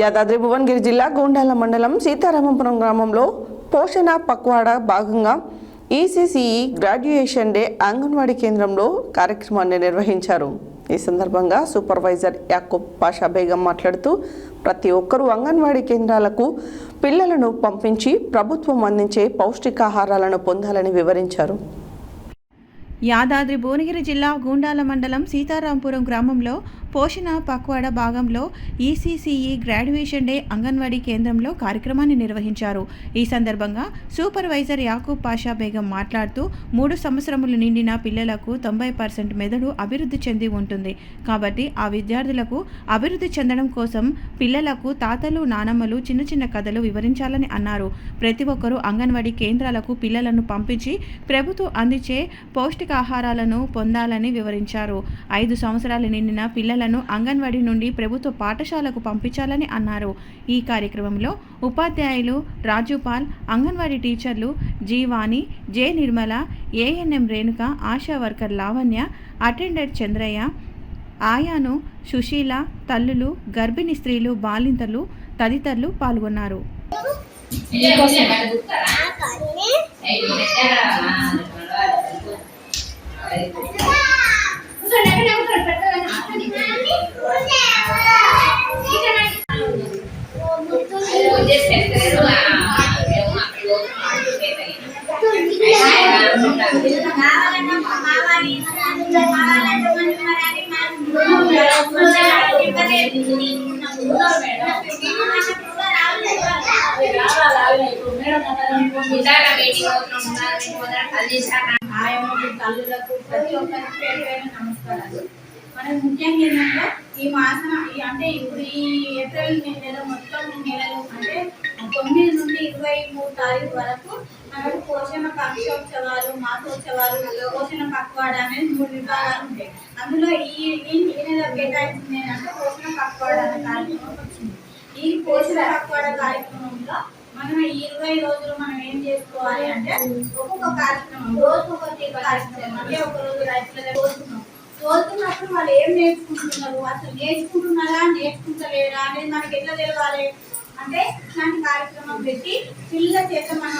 యాదాద్రి భువనగిరి జిల్లా గోండాల మండలం సీతారామపురం గ్రామంలో పోషణ పక్వాడా భాగంగా ఈసీసీఈ గ్రాడ్యుయేషన్ డే అంగన్వాడీ కేంద్రంలో కార్యక్రమాన్ని నిర్వహించారు. ఈ సందర్భంగా సూపర్వైజర్ యాకూబ్ పాషా బేగం మాట్లాడుతూ ప్రతి ఒక్కరూ అంగన్వాడీ కేంద్రాలకు పిల్లలను పంపించి ప్రభుత్వం అందించే పౌష్టికాహారాలను పొందాలని వివరించారు. యాదాద్రి భువనగిరి జిల్లా గూండాల మండలం సీతారాంపురం గ్రామంలో పోషణ పక్వాడా భాగంలో ఈసీసీఈ గ్రాడ్యుయేషన్ డే అంగన్వాడీ కేంద్రంలో కార్యక్రమాన్ని నిర్వహించారు. ఈ సందర్భంగా సూపర్వైజర్ యాకూబ్ పాషా బేగం మాట్లాడుతూ 3 సంవత్సరములు నిండిన పిల్లలకు 90% మెదడు అభివృద్ధి చెంది ఉంటుంది. కాబట్టి ఆ విద్యార్థులకు అభివృద్ధి చెందడం కోసం పిల్లలకు తాతలు నానమ్మలు చిన్న చిన్న కథలు వివరించాలని అన్నారు. ప్రతి ఒక్కరూ అంగన్వాడీ కేంద్రాలకు పిల్లలను పంపించి ప్రభుత్వం అందించే పౌష్టికాహారాలను పొందాలని వివరించారు. 5 సంవత్సరాలు నిండిన పిల్లలను అంగన్వాడీ నుండి ప్రభుత్వ పాఠశాలకు పంపించాలని అన్నారు. ఈ కార్యక్రమంలో ఉపాధ్యాయులు రాజుపాల్, అంగన్వాడీ టీచర్లు Jeevani, J Nirmala, ANM Renuka, ASHA worker Lavanya, attendant Chandraiah, ఆయాను, సుశీల, తల్లులు, గర్భిణీ స్త్రీలు, బాలింతలు తదితరులు పాల్గొన్నారు. తల్లులకు ప్రతి ఒక్కరికి పేరు నమస్కారాలు. మనం ముఖ్యంగా ఏంటంటే ఈ మాసం అంటే ఇప్పుడు ఈ ఏప్రిల్ నెల మొత్తం నెలలు అంటే 9 నుండి 23 తారీఖు వరకు మనకు పోషణ పక్షోత్సవాలు, మాసోత్సవాలు, పోషణ పక్వాడా అనేది 3 విభాగాలు ఉంటాయి. అందులో ఈ నెల కేటాయించింది ఏంటంటే పోషణ పక్వాడా అనే కార్యక్రమం వచ్చింది. ఈ పోషణ పక్వాడా కార్యక్రమంలో మనం 20 రోజులు మనం ఏం చేసుకోవాలి అంటే ఒక్కొక్క కార్యక్రమం రోజుకొక కార్యక్రమం అంటే ఒక రోజు రైతుల తోలుతున్నప్పుడు వాళ్ళు ఏం నేర్చుకుంటున్నారు, అసలు నేర్చుకుంటున్నారా నేర్చుకుంటలేరా అనేది మనకి ఎట్లా తెలవాలి అంటే ఇట్లాంటి కార్యక్రమం పెట్టి పిల్లల చేత మనం